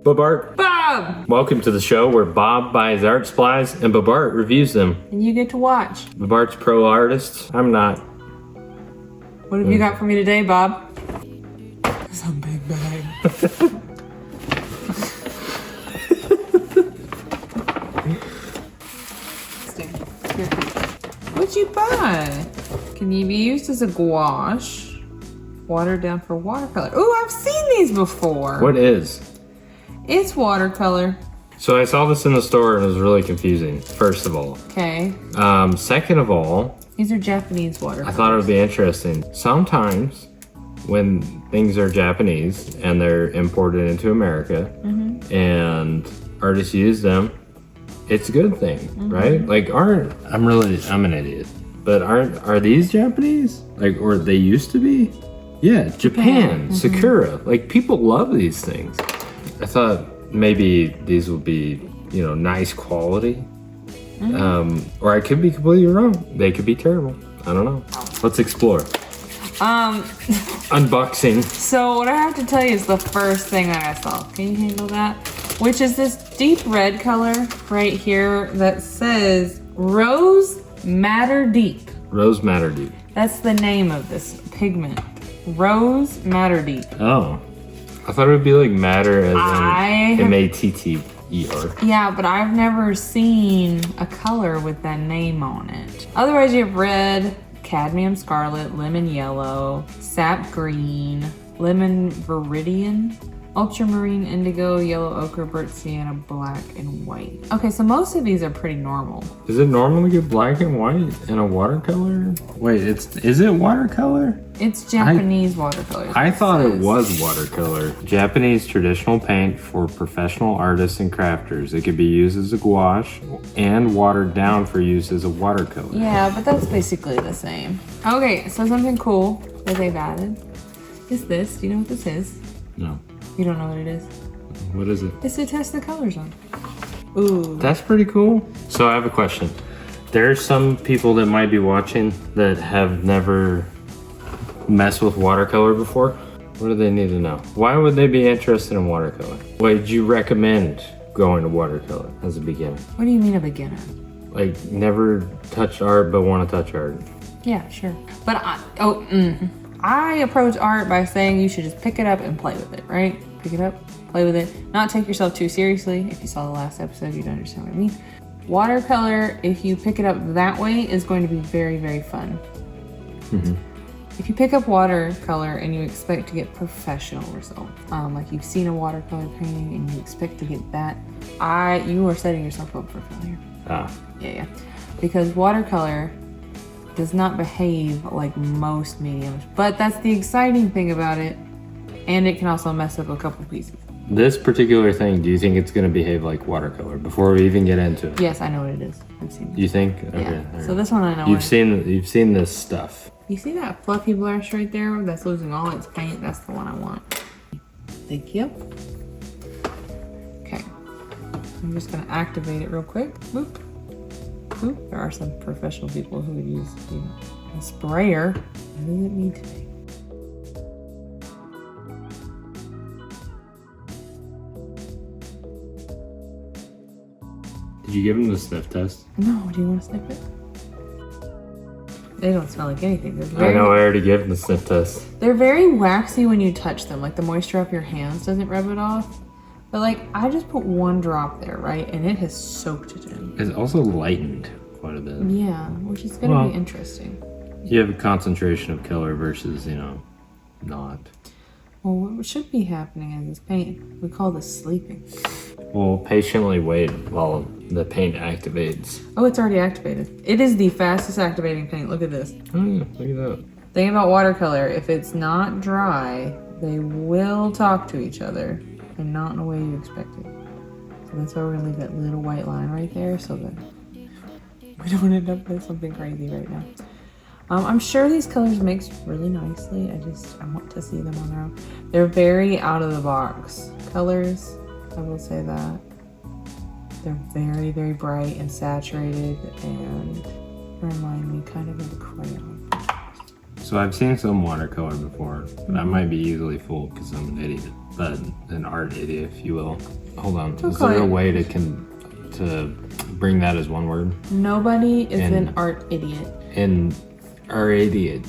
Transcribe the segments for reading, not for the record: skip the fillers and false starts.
BobArt. Bob! Welcome to the show where Bob buys art supplies and BobArt reviews them. And you get to watch. BobArt's pro artist. I'm not. What have you got for me today, Bob? Some big bag. Here. What'd you buy? Can you be used as a gouache? Watered down for watercolor. Oh, I've seen these before. What is? It's watercolor. So I saw this in the store and it was really confusing, first of all. Okay. Second of all, These are Japanese watercolors. I thought it would be interesting. Sometimes when things are Japanese and they're imported into America and artists use them, it's a good thing, right? Like I'm an idiot, but are these Japanese? Like, or they used to be? Yeah, Japan, Sakura. Like, people love these things. I thought maybe these would be, nice quality. Or I could be completely wrong. They could be terrible. I don't know. Let's explore. Unboxing. So what I have to tell you is the first thing that I saw. Can you handle that? Which is this deep red color right here that says Rose Madder Deep. Rose Madder Deep. That's the name of this pigment. Rose Madder Deep. Oh. I thought it would be like madder as in M-A-T-T-E-R. Yeah, but I've never seen a color with that name on it. Otherwise you have red, cadmium scarlet, lemon yellow, sap green, lemon viridian, ultramarine indigo, yellow ochre, burnt sienna, black, and white. Okay, so most of these are pretty normal. Is it normal to get black and white in a watercolor? Wait, is it watercolor? It's Japanese watercolor. I thought it was watercolor. Japanese traditional paint for professional artists and crafters. It could be used as a gouache and watered down for use as a watercolor. Yeah, but that's basically the same. Okay, so something cool that they've added is this. Do you know what this is? No. You don't know what it is? What is it? It's to test the colors on. Ooh. That's pretty cool. So I have a question. There's some people that might be watching that have never messed with watercolor before. What do they need to know? Why would they be interested in watercolor? Would you recommend going to watercolor as a beginner? What do you mean a beginner? Like never touched art but want to touch art? Yeah, sure. But I approach art by saying you should just pick it up and play with it, right? Pick it up, play with it. Not take yourself too seriously. If you saw the last episode, you'd understand what I mean. Watercolor, if you pick it up that way, is going to be very, very fun. If you pick up watercolor and you expect to get professional results, like you've seen a watercolor painting and you expect to get that, you are setting yourself up for failure. Yeah. Because watercolor does not behave like most mediums, but that's the exciting thing about it, and it can also mess up a couple pieces. This particular thing, do you think it's going to behave like watercolor before we even get into it? Yes, I know what it is. I've seen it. You think? Yeah. Okay. So this one I know. You've seen this stuff. You see that fluffy brush right there that's losing all its paint? That's the one I want. Thank you. Okay. I'm just going to activate it real quick. Boop. Boop. There are some professional people who would use a sprayer. What does it mean today? Did you give them the sniff test? No, do you want to sniff it? They don't smell like anything. I know, I already gave them the sniff test. They're very waxy when you touch them. Like the moisture off your hands doesn't rub it off. But like, I just put one drop there, right? And it has soaked it in. It's also lightened quite a bit. Yeah, which is gonna be interesting. You have a concentration of color versus, not. Well, what should be happening in this paint, we call this sleeping. Well, patiently wait while the paint activates. Oh, it's already activated. It is the fastest activating paint. Look at this. Oh yeah, look at that. Thing about watercolor, if it's not dry, they will talk to each other and not in a way you expect it. So that's why we're gonna leave that little white line right there so that we don't end up with something crazy right now. I'm sure these colors mix really nicely. I want to see them on their own. They're very out of the box colors. I will say that. They're very, very bright and saturated and remind me kind of a crayon. So I've seen some watercolor before, but I might be easily fooled because I'm an idiot, but an art idiot, if you will. Hold on, is there a way to bring that as one word? Nobody is an art idiot. An art idiot.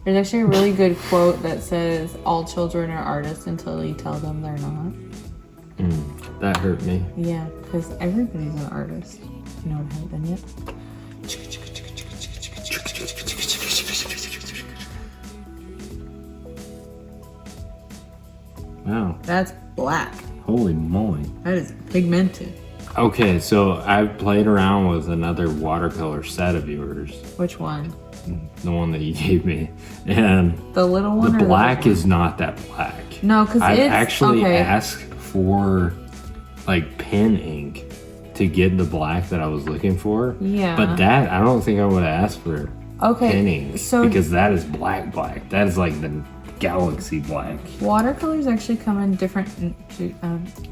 There's actually a really good quote that says, all children are artists until you tell them they're not. That hurt me. Yeah, because everybody's an artist. You know what I haven't done yet? Wow. That's black. Holy moly. That is pigmented. Okay, so I've played around with another watercolor set of yours. Which one? The one that you gave me. And the little one? The black is not that black. No, because I've it's actually okay. asked for like pen ink to get the black that I was looking for. Yeah. But that, I don't think I would have asked for pen ink. So because that is black. That is like the galaxy black. Watercolors actually come in different.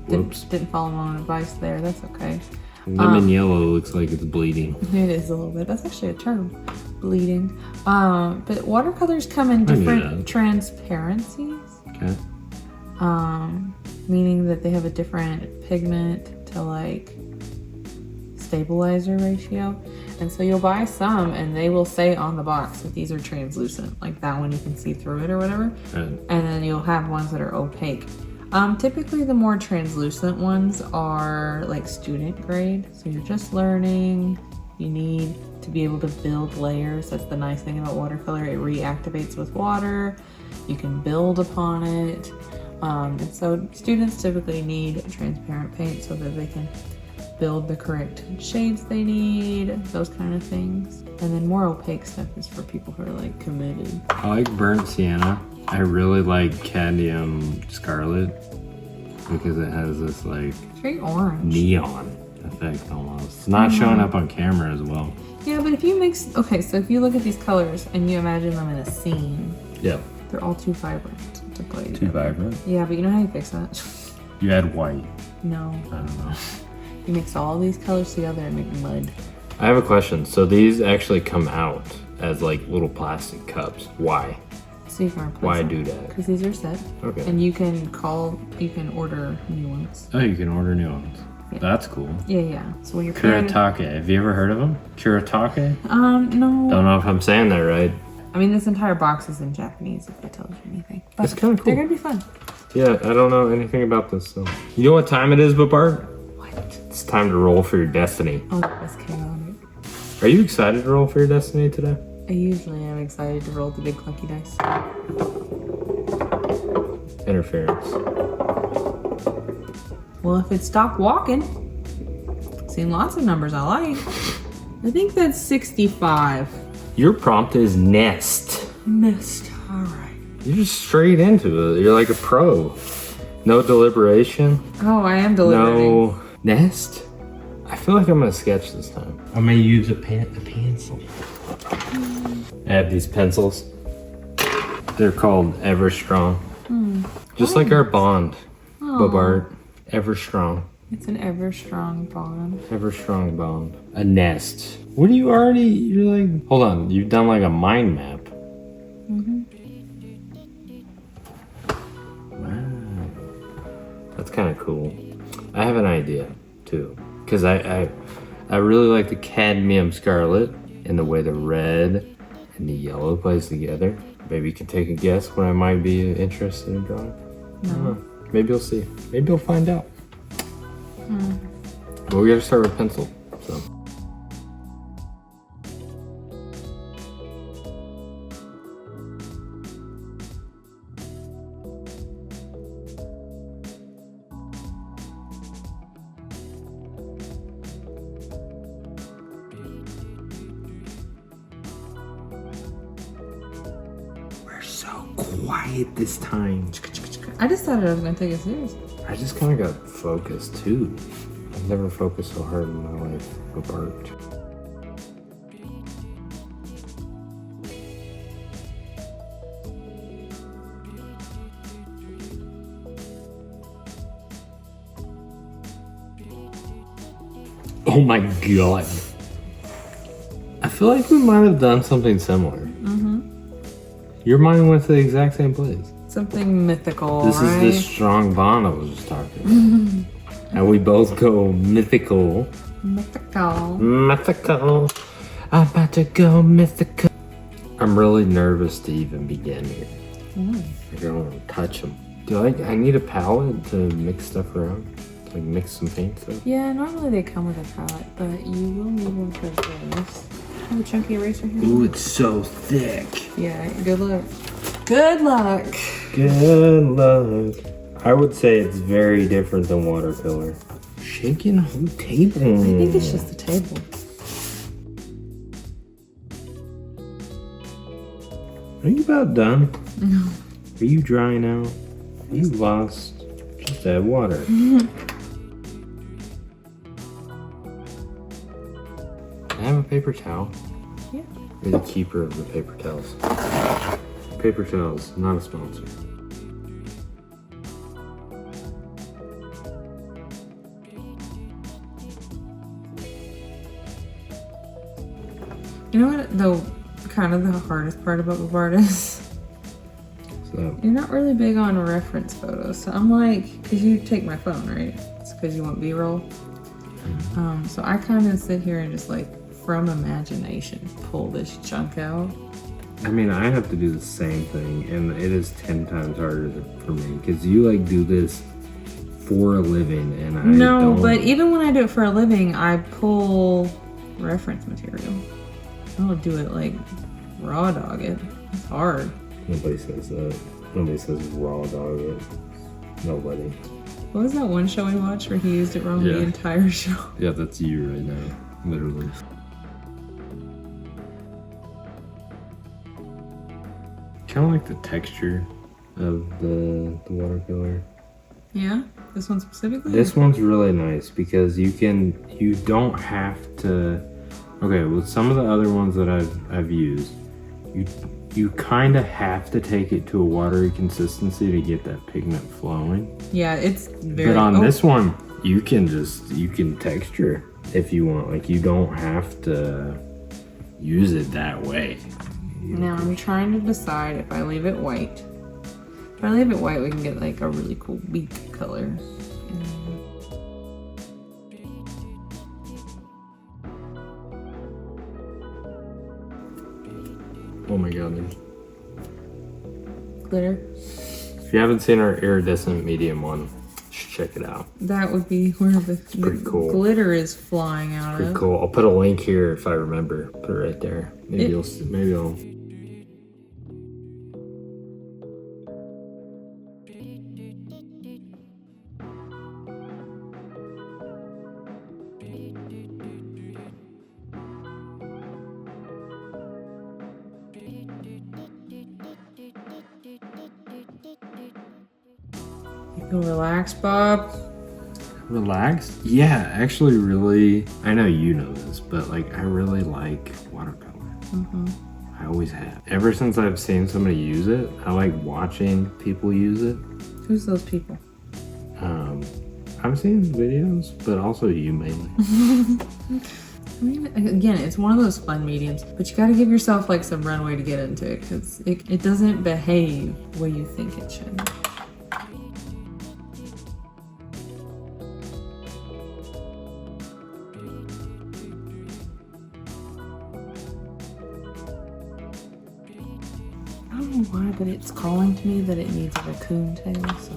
Whoops. Didn't follow my own advice there. That's okay. Lemon yellow looks like it's bleeding. It is a little bit. That's actually a term, bleeding. But watercolors come in different transparencies. Okay. Meaning that they have a different pigment to like stabilizer ratio. And so you'll buy some and they will say on the box that these are translucent, like that one you can see through it or whatever. Right. And then you'll have ones that are opaque. Typically the more translucent ones are like student grade. So you're just learning, you need to be able to build layers. That's the nice thing about watercolor. It reactivates with water. You can build upon it. And so students typically need transparent paint so that they can build the correct shades they need, those kind of things. And then more opaque stuff is for people who are like committed. I like burnt sienna. I really like cadmium scarlet because it has this like It's very orange. neon effect almost. It's not showing up on camera as well. Yeah, but if you mix, okay, so if you look at these colors and you imagine them in a scene, Yep. they're all too vibrant to play Too together. vibrant. Yeah, but you know how you fix that? You add white. No. I don't know. You mix all these colors together and make mud. I have a question. So these actually come out as like little plastic cups. Why? So you can replace Why them. do that? Because these are set. Okay. And you can order new ones. Oh, you can order new ones. Yeah. That's cool. Yeah. So when you're Kuretake. Have you ever heard of them? Kuretake? No. Don't know if I'm saying that right. I mean, this entire box is in Japanese, if that tells you anything. But That's kind of cool. they're gonna be fun. Yeah, I don't know anything about this. So, you know what time it is, BobArt? What? It's time to roll for your destiny. Oh, that's chaotic. Are you excited to roll for your destiny today? I usually am excited to roll the big clunky dice. Interference. Well, if it stopped walking, seen lots of numbers I like. I think that's 65. Your prompt is nest. Missed. All right. You're just straight into it. You're like a pro. No deliberation. Oh, I am deliberating. No nest. I feel like I'm gonna sketch this time. I may use a pencil. I have these pencils. They're called Ever Strong. Just like our bond, BobArt. Ever Strong. It's an ever strong bond. Ever Strong bond. A nest. What are you already? You're like. Hold on. You've done like a mind map. Wow. That's kind of cool. I have an idea too, because I really like the cadmium scarlet and the way the red and the yellow plays together. Maybe you can take a guess what I might be interested in drawing. I don't know. Maybe you'll see. Maybe you'll find out. But we gotta start with pencil. So. We're so quiet this time. I decided I was gonna take it serious. I just kind of got focused too. I've never focused so hard in my life with art. Oh my god. I feel like we might have done something similar. Your mind went to the exact same place. Something mythical, This right? is this strong bond I was just talking about. And we both go mythical. Mythical. Mythical. I'm about to go mythical. I'm really nervous to even begin here. I don't want to touch them. I need a palette to mix stuff around? Like mix some paint stuff? Yeah, normally they come with a palette, but you will need one for this. Have a chunky eraser here? Ooh, it's so thick. Yeah, good luck. Good luck. Good luck. I would say it's very different than watercolor. Shaking the whole table. I think it's just the table. Are you about done? No. Are you drying out? Are you lost? Just add water. Can I have a paper towel? Yeah. You're the keeper of the paper towels. Paper towels, not a sponsor. You know what, though, kind of the hardest part about BobArt is? So, You're not really big on reference photos. So I'm like, because you take my phone, right? It's because you want B-roll. So I kind of sit here and just like, from imagination, pull this chunk out. I mean, I have to do the same thing, and it is 10 times harder for me because you like do this for a living, and I don't. But even when I do it for a living, I pull reference material. I don't do it like raw dog it. It's hard. Nobody says that. Nobody says raw dog it. Nobody. What was that one show we watched where he used it wrong the entire show? Yeah, that's you right now, literally. Kind of like the texture of the watercolor. Yeah, this one specifically. This one's really nice because you don't have to. Okay, with some of the other ones that I've used, you kind of have to take it to a watery consistency to get that pigment flowing. Yeah, it's very. But on this one, you can texture if you want. Like you don't have to use it that way. Now I'm trying to decide if I leave it white. If I leave it white, we can get like a really cool beak color. Oh my god, there's Glitter. If you haven't seen our iridescent medium one, just check it out. That would be where the pretty cool. Glitter is flying out Pretty of. cool. I'll put a link here if I remember. Put it right there. Maybe I'll. You can relax, Bob. Relax? Yeah, actually really, I know you know this, but like I really like watercolor. I always have. Ever since I've seen somebody use it, I like watching people use it. Who's those people? I've seen videos, but also you mainly. I mean, again, it's one of those fun mediums, but you got to give yourself like some runway to get into it because it doesn't behave the way you think it should. I don't know why, but it's calling to me that it needs a raccoon tail, so.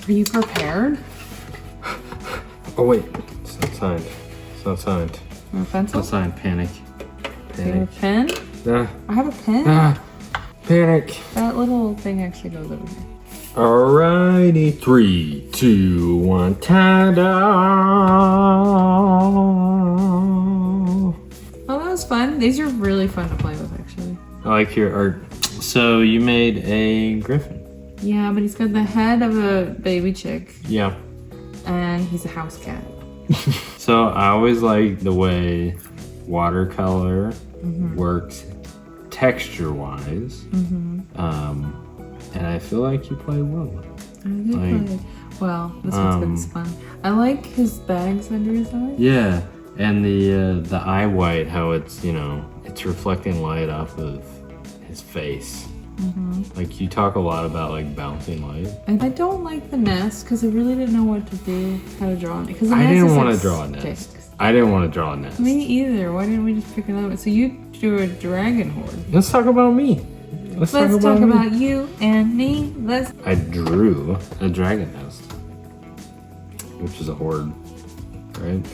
Are you prepared? Oh wait, it's not signed. It's not signed. You want a pencil? It's not signed. Panic. Do you have a pen? I have a pen? Panic. That little thing actually goes over here. Alrighty, 3, 2, 1, ta-da! Oh, that was fun. These are really fun to play with, actually. I like your art. So you made a griffin. Yeah, but he's got the head of a baby chick. Yeah. and he's a house cat. So I always like the way watercolor works texture-wise. And I feel like you play well. I did play. Well, this one's been fun. I like his bags under his eyes. Yeah, and the eye white, how it's, you know, it's reflecting light off of his face. Like you talk a lot about like bouncing light. And I don't like the nest because I really didn't know what to do, how to draw it. Because I didn't want to draw a nest. I didn't want to draw a nest. Me either. Why didn't we just pick another? So you drew a dragon horde. Let's talk about me. Let's talk about you and me. I drew a dragon nest, which is a horde, right?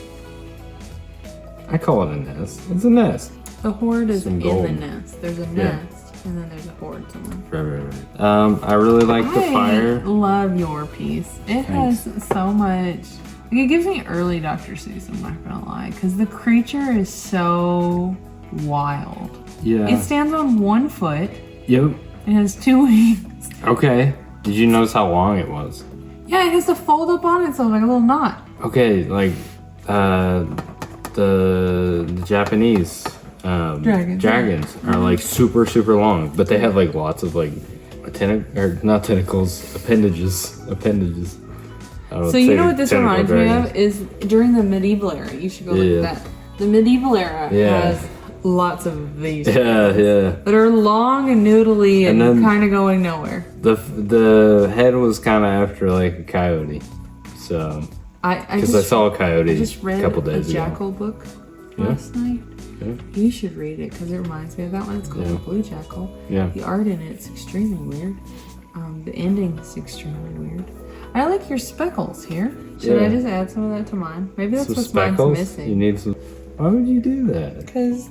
I call it a nest. It's a nest. The horde is in gold. the nest. There's a nest, and then there's a horde somewhere. Right. I really like the fire. I love your piece. It has so much. Like, it gives me early Dr. Seuss, I'm not gonna lie, because the creature is so wild. Yeah. It stands on 1 foot. Yep. It has 2 wings. Okay. Did you notice how long it was? Yeah, it has to fold up on itself like a little knot. Okay, like the Japanese dragons are like super long, but they have like lots of like not tentacles, appendages. So you know what this reminds me of is during the medieval era. You should go look at that. The medieval era has lots of these that are long and noodly and kind of going nowhere. The head was kind of after like a coyote, so because I saw a coyote a couple days ago. I just read a Jackal book last night. Yeah. You should read it because it reminds me of that one. It's called The Blue Jackal. Yeah. The art in it's extremely weird. The ending is extremely weird. I like your speckles here. Should I just add some of that to mine? Maybe that's what mine's missing. You need some. Why would you do that? Because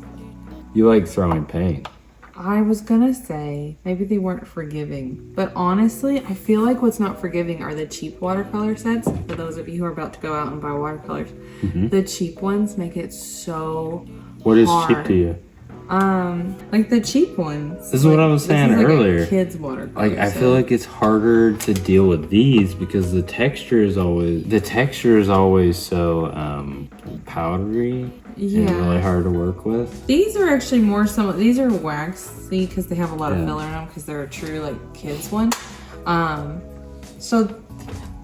you like throwing paint. I was gonna say maybe they weren't forgiving, but honestly, I feel like what's not forgiving are the cheap watercolor sets. For those of you who are about to go out and buy watercolors, the cheap ones make it so What is hard. cheap to you? Like the cheap ones. This is what I was saying earlier. Like kids watercolor. Like I feel like it's harder to deal with these because the texture is always so powdery. And really hard to work with. These are actually more these are waxy because they have a lot of filler in them because they're a true like kids one.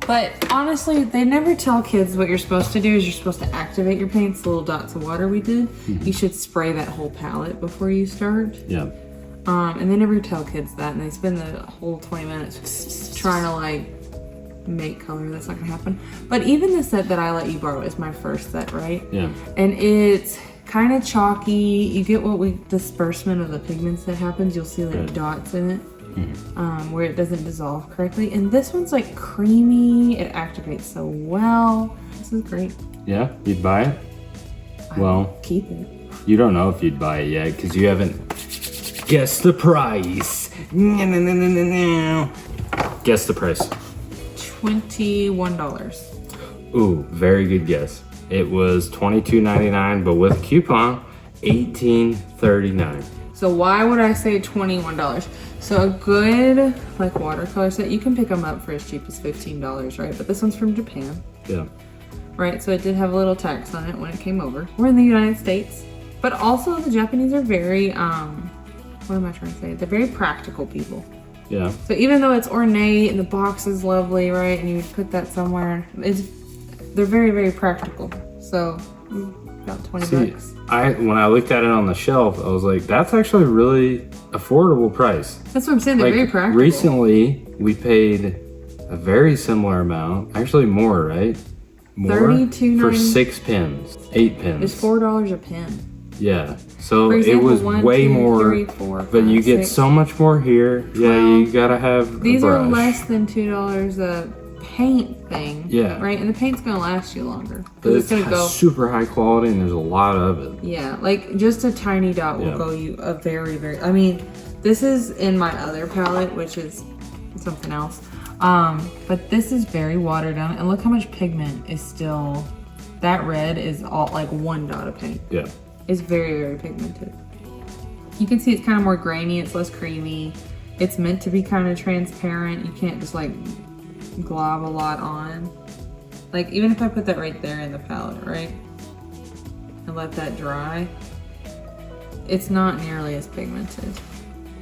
But honestly, they never tell kids what you're supposed to do is you're supposed to activate your paints, the little dots of water we did. You should spray that whole palette before you start. Yeah. And they never tell kids that, and they spend the whole 20 minutes trying to like make color. That's not gonna happen. But even the set that I let you borrow is my first set, right? Yeah. And it's kind of chalky. You get disbursement of the pigments that happens. You'll see like dots in it. Where it doesn't dissolve correctly. And this one's like creamy. It activates so well. This is great. Yeah, you'd buy it? Well, keep it. You don't know if you'd buy it yet because you haven't guessed the price. Guess the price. $21. Ooh, very good guess. It was $22.99, but with coupon, $18.39. So why would I say $21? So a good like watercolor set, you can pick them up for as cheap as $15, right? But this one's from Japan. Yeah. Right, so it did have a little tax on it when it came over. We're in the United States. But also the Japanese are very, what am I trying to say? They're very practical people. Yeah. So even though it's ornate and the box is lovely, right? And you would put that somewhere, they're very, very practical. So about 20 bucks. When I looked at it on the shelf, I was like, that's actually a really affordable price. That's what I'm saying, they're very practical. Recently, we paid a very similar amount, actually more, right? More $32.90 for 6 pens, 8 pens. It's $4 a pen. Yeah, so For example, it was 1, way 2, more, 3, 4, 5, but you get 6, so much more here. 12. Yeah, you gotta have These a brush. are less than $2 a paint thing. Yeah. Right, and the paint's gonna last you longer. But it's gonna go super high quality and there's a lot of it. Yeah, like just a tiny dot will go you a very, very, I mean, this is in my other palette, which is something else. But this is very watered down and look how much pigment is still, that red is all like 1 dot of paint. Yeah. It's very, very pigmented. You can see it's kind of more grainy, it's less creamy. It's meant to be kind of transparent. You can't just like glob a lot on. Like, even if I put that right there in the palette, right? And let that dry, it's not nearly as pigmented.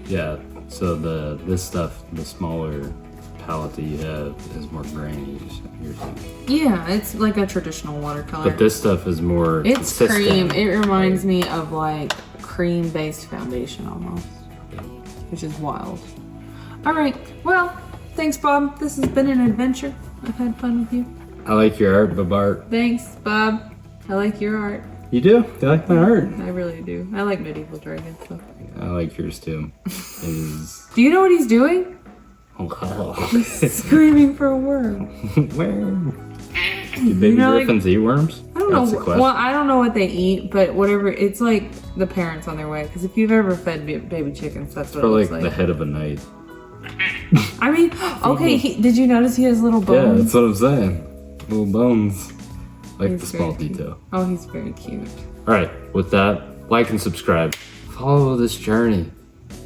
Yeah, so this stuff, the smaller palette that you have is more grainy. You're saying. Yeah, it's like a traditional watercolor. But this stuff is more it's consistent. cream. It reminds me of like cream-based foundation almost, which is wild. All right, well, thanks, Bob. This has been an adventure. I've had fun with you. I like your art, BobArt. Thanks, Bob. I like your art. You do? You like my art? I really do. I like medieval dragons. So. I like yours too. Do you know what he's doing? Oh, He's screaming for a worm. worm. Do baby griffins eat worms? I don't know. Well, I don't know what they eat, but whatever. It's like the parents on their way. Because if you've ever fed baby chickens, that's what it looks like. like. The head of a knight. I mean, okay. Did you notice he has little bones? Yeah, that's what I'm saying. Little bones. Like He's the small very detail. Oh, he's very cute. All right. With that, like and subscribe. Follow this journey.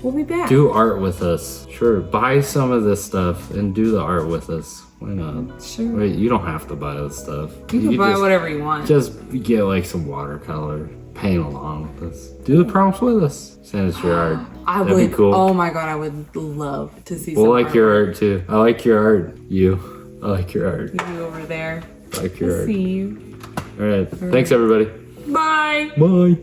We'll be back. Do art with us. Sure. Buy some of this stuff and do the art with us. Why not? Sure. Wait, you don't have to buy this stuff. You can buy whatever you want. Just get like some watercolor. Paint along with us. Do the prompts with us. Send us your art. That'd be cool. Oh my god, I would love to see. We'll like your art too. I like your art. I like your art. You over there. I like your art. See you. All right. Thanks everybody. Bye. Bye.